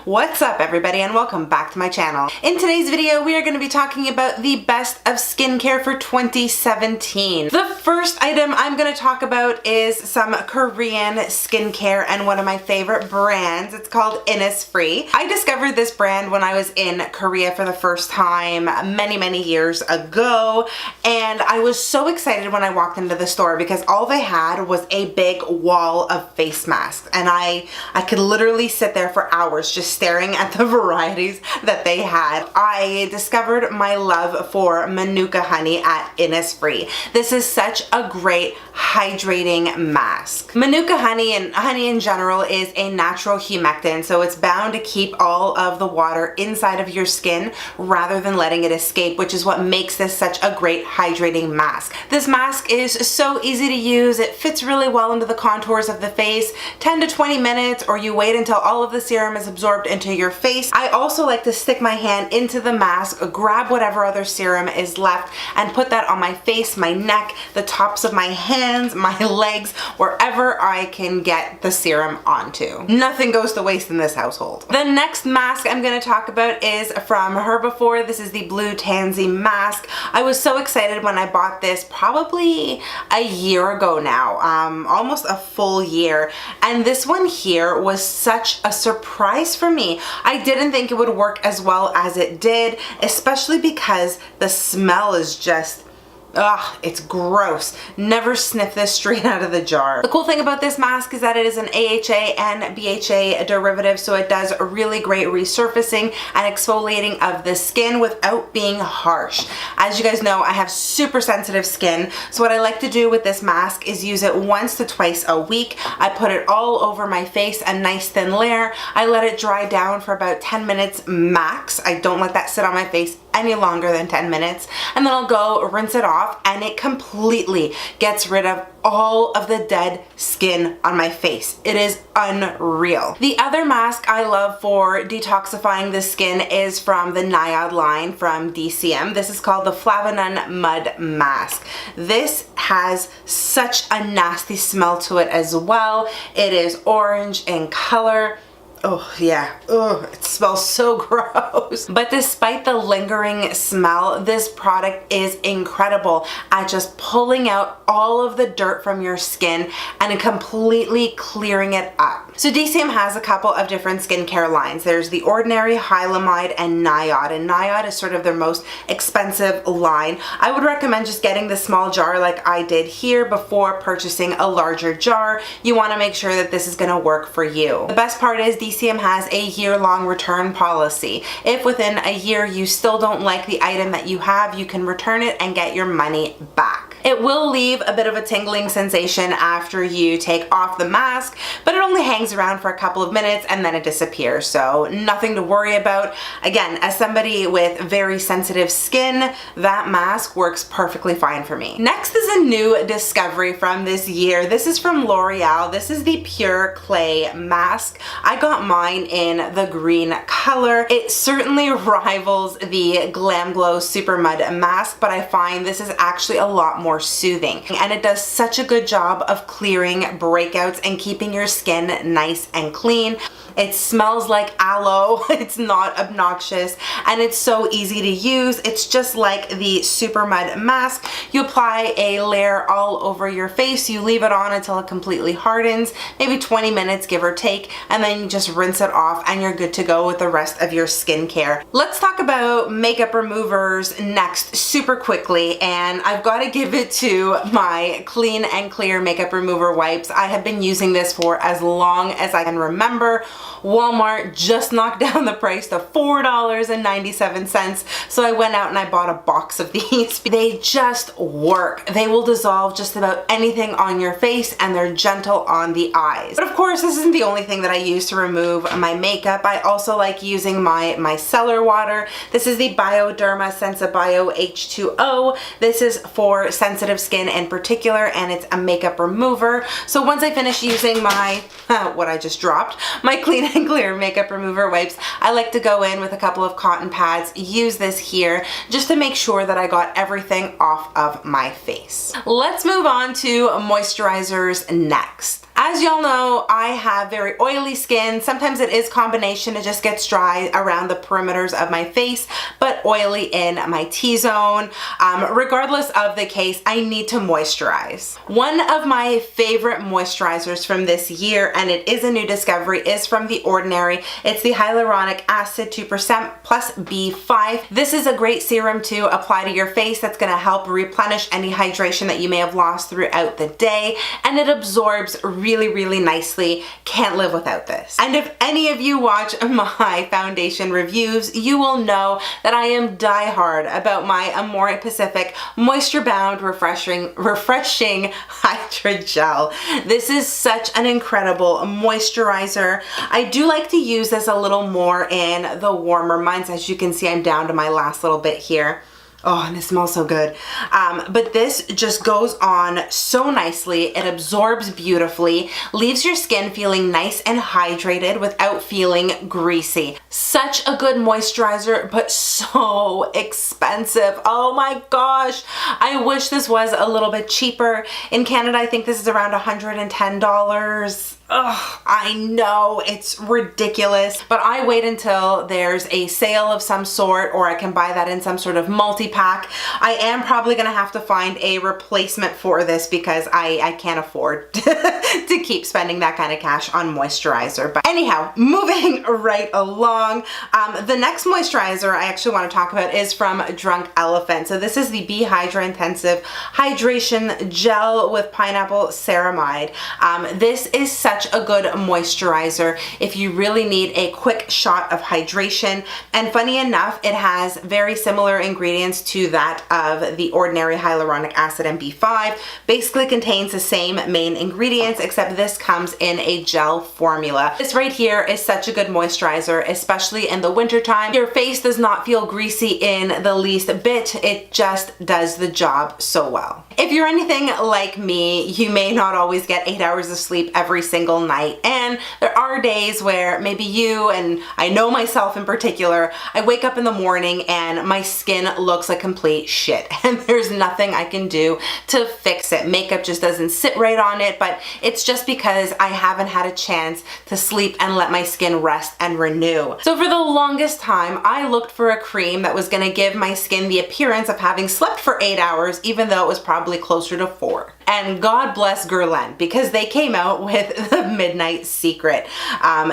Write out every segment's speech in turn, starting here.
What's up everybody and welcome back to my channel. In today's video we are going to be talking about the best of skincare for 2017. The first item I'm going to talk about is some Korean skincare and one of my favorite brands. It's called Innisfree. I discovered this brand when I was in Korea for the first time many years ago, and I was so excited when I walked into the store because all they had was a big wall of face masks, and I could literally sit there for hours just staring at the varieties that they had. I discovered my love for Manuka Honey at Innisfree. This is such a great hydrating mask. Manuka Honey and honey in general is a natural humectant, so it's bound to keep all of the water inside of your skin rather than letting it escape, which is what makes this such a great hydrating mask. This mask is so easy to use. It fits really well into the contours of the face. 10 to 20 minutes, or you wait until all of the serum is absorbed into your face. I also like to stick my hand into the mask, grab whatever other serum is left, and put that on my face, my neck, the tops of my hands, my legs, wherever I can get the serum onto. Nothing goes to waste in this household. The next mask I'm going to talk about is from Herbivore. This is the Blue Tansy mask. I was so excited when I bought this probably a year ago now, almost a full year, and this one here was such a surprise for me. I didn't think it would work as well as it did, especially because the smell is just, ugh, it's gross. Never sniff this straight out of the jar. The cool thing about this mask is that it is an AHA and BHA derivative, so it does really great resurfacing and exfoliating of the skin without being harsh. As you guys know, I have super sensitive skin, so what I like to do with this mask is use it once to twice a week. I put it all over my face, a nice thin layer. I let it dry down for about 10 minutes max. I don't let that sit on my face any longer than 10 minutes, and then I'll go rinse it off, and it completely gets rid of all of the dead skin on my face. It is unreal. The other mask I love for detoxifying the skin is from the NIOD line from DCM. This is called the Flavanone Mud mask. This has such a nasty smell to it as well. It is orange in color. Oh yeah, oh, it smells so gross. But despite the lingering smell, this product is incredible at just pulling out all of the dirt from your skin and completely clearing it up. So DCM has a couple of different skincare lines. There's the Ordinary, Hylamide, and NIOD. And NIOD is sort of their most expensive line. I would recommend just getting the small jar like I did here before purchasing a larger jar. You want to make sure that this is going to work for you. The best part is DCM has a year-long return policy. If within a year you still don't like the item that you have, you can return it and get your money back. It will leave a bit of a tingling sensation after you take off the mask, but it only hangs around for a couple of minutes and then it disappears, so nothing to worry about. Again, as somebody with very sensitive skin, that mask works perfectly fine for me. Next is a new discovery from this year. This is from L'Oreal. This is the Pure Clay mask. I got mine in the green color. It certainly rivals the Glam Glow Super Mud mask, but I find this is actually a lot more soothing, and it does such a good job of clearing breakouts and keeping your skin nice and clean. It smells like aloe, it's not obnoxious, and it's so easy to use. It's just like the Super Mud mask. You apply a layer all over your face, you leave it on until it completely hardens, maybe 20 minutes give or take, and then you just rinse it off and you're good to go with the rest of your skincare. Let's talk about makeup removers next super quickly, and I've got to give it to my Clean and Clear makeup remover wipes. I have been using this for as long as I can remember. Walmart just knocked down the price to $4.97, so I went out and I bought a box of these. They just work. They will dissolve just about anything on your face, and they're gentle on the eyes. But of course, this isn't the only thing that I use to remove my makeup. I also like using my Micellar water. This is the Bioderma Sensibio H2O. This is for sensitive skin in particular, and it's a makeup remover. So once I finish using my, what I just dropped, my Clean and Clear makeup remover wipes, I like to go in with a couple of cotton pads, use this here just to make sure that I got everything off of my face. Let's move on to moisturizers next. As y'all know, I have very oily skin. Sometimes it is combination, it just gets dry around the perimeters of my face, but oily in my T-zone. Regardless of the case, I need to moisturize. One of my favorite moisturizers from this year, and it is a new discovery, is from the Ordinary. It's the Hyaluronic Acid 2% plus B5. This is a great serum to apply to your face that's going to help replenish any hydration that you may have lost throughout the day, and it absorbs really nicely. Can't live without this. And if any of you watch my foundation reviews, you will know that I am diehard about my Amore Pacific Moisture Bound Refreshing Hydra Gel. This is such an incredible moisturizer. I do like to use this a little more in the warmer months. As you can see, I'm down to my last little bit here. Oh, and it smells so good. But this just goes on so nicely. It absorbs beautifully, leaves your skin feeling nice and hydrated without feeling greasy. Such a good moisturizer, but so expensive. Oh my gosh. I wish this was a little bit cheaper. In Canada, I think this is around $110. Ugh, I know, it's ridiculous, but I wait until there's a sale of some sort, or I can buy that in some sort of multi-pack. I am probably gonna have to find a replacement for this because I can't afford to keep spending that kind of cash on moisturizer. But anyhow, moving right along, the next moisturizer I actually want to talk about is from Drunk Elephant. So this is the B-Hydra Intensive Hydration Gel with Pineapple Ceramide. This is such a good moisturizer if you really need a quick shot of hydration, and funny enough, it has very similar ingredients to that of the Ordinary Hyaluronic Acid and B5. Basically contains the same main ingredients, except this comes in a gel formula. This right here is such a good moisturizer, especially in the winter time. Your face does not feel greasy in the least bit. It just does the job so well. If you're anything like me, you may not always get 8 hours of sleep every single night, and there are days where maybe you, and I know myself in particular, I wake up in the morning and my skin looks like complete shit, and there's nothing I can do to fix it. Makeup just doesn't sit right on it, but it's just because I haven't had a chance to sleep and let my skin rest and renew. So for the longest time, I looked for a cream that was gonna give my skin the appearance of having slept for 8 hours, even though it was probably closer to 4. And God bless Guerlain, because they came out with the Midnight Secret.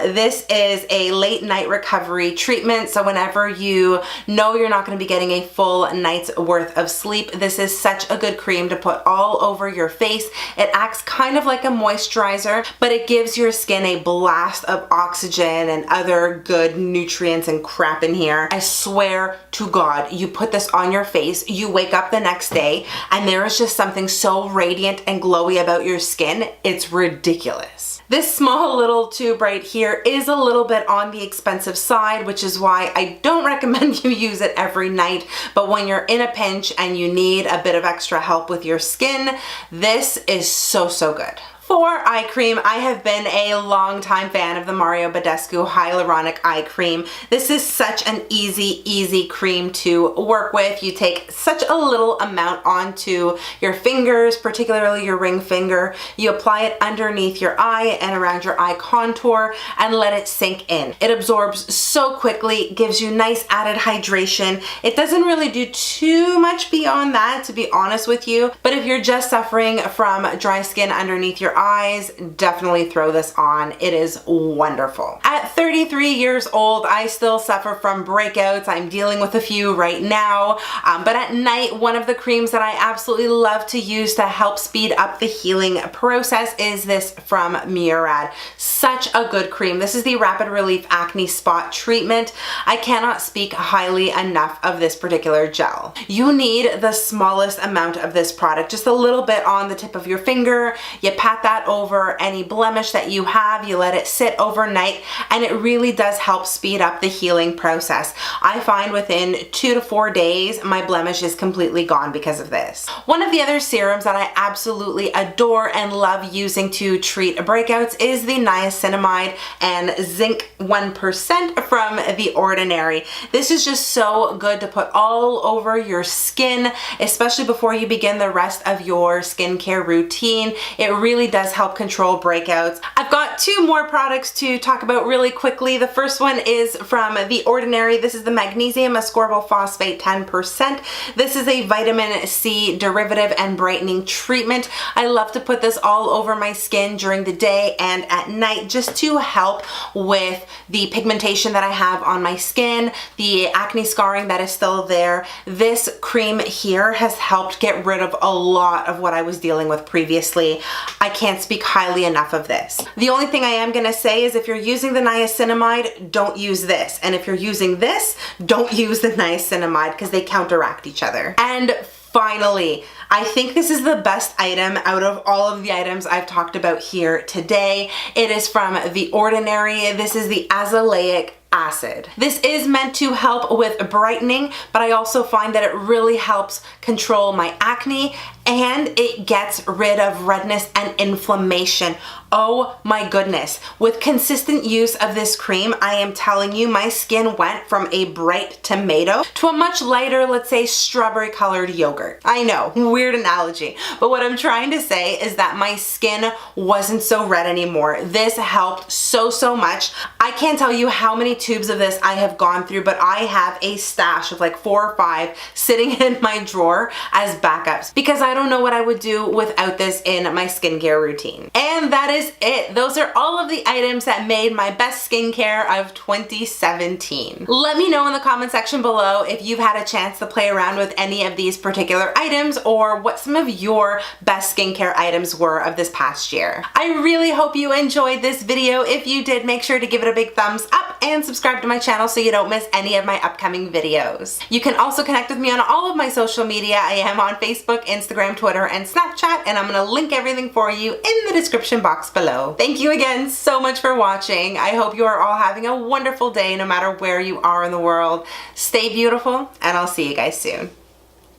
This is a late night recovery treatment, so whenever you know you're not going to be getting a full night's worth of sleep, this is such a good cream to put all over your face. It acts kind of like a moisturizer, but it gives your skin a blast of oxygen and other good nutrients and crap in here. I swear to God, you put this on your face, you wake up the next day, and there is just something so radiant and glowy about your skin. It's ridiculous. This small little tube right here is a little bit on the expensive side, which is why I don't recommend you use it every night. But when you're in a pinch and you need a bit of extra help with your skin, this is so good. For eye cream, I have been a long time fan of the Badescu Hyaluronic Eye Cream. This is such an easy cream to work with. You take such a little amount onto your fingers, particularly your ring finger. You apply it underneath your eye and around your eye contour and let it sink in. It absorbs so quickly, gives you nice added hydration. It doesn't really do too much beyond that, to be honest with you, but if you're just suffering from dry skin underneath your eyes, definitely throw this on. It is wonderful. At 33 years old, I still suffer from breakouts. I'm dealing with a few right now, but at night, one of the creams that I absolutely love to use to help speed up the healing process is this from Murad. Such a good cream. This is the Rapid Relief Acne Spot Treatment. I cannot speak highly enough of this particular gel. You need the smallest amount of this product, just a little bit on the tip of your finger. You pat that over any blemish that you have, you let it sit overnight, and it really does help speed up the healing process. I find within 2 to 4 days, my blemish is completely gone because of this. One of the other serums that I absolutely adore and love using to treat breakouts is the Niacinamide and Zinc 1% from the Ordinary. This is just so good to put all over your skin, especially before you begin the rest of your skincare routine. It really does help control breakouts. I've got two more products to talk about really quickly. The first one is from The Ordinary. This is the Magnesium Ascorbyl Phosphate 10%. This is a vitamin C derivative and brightening treatment. I love to put this all over my skin during the day and at night just to help with the pigmentation that I have on my skin, the acne scarring that is still there. This cream here has helped get rid of a lot of what I was dealing with previously. I can't speak highly enough of this. The only thing I am going to say is if you're using the niacinamide, don't use this. And if you're using this, don't use the niacinamide because they counteract each other. And finally, I think this is the best item out of all of the items I've talked about here today. It is from The Ordinary. This is the Azelaic acid. This is meant to help with brightening, but I also find that it really helps control my acne and it gets rid of redness and inflammation. Oh my goodness. With consistent use of this cream, I am telling you, my skin went from a bright tomato to a much lighter, let's say, strawberry colored yogurt. I know, weird analogy, but what I'm trying to say is that my skin wasn't so red anymore. This helped so much. I can't tell you how many tubes of this I have gone through, but I have a stash of like 4 or 5 sitting in my drawer as backups because I don't know what I would do without this in my skincare routine. And that is it. Those are all of the items that made my best skincare of 2017. Let me know in the comment section below if you've had a chance to play around with any of these particular items or what some of your best skincare items were of this past year. I really hope you enjoyed this video. If you did, make sure to give it a big thumbs up and subscribe to my channel so you don't miss any of my upcoming videos. You can also connect with me on all of my social media. I am on Facebook, Instagram, Twitter, and Snapchat, and I'm gonna link everything for you in the description box below. Thank you again so much for watching. I hope you are all having a wonderful day no matter where you are in the world. Stay beautiful, and I'll see you guys soon.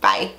Bye.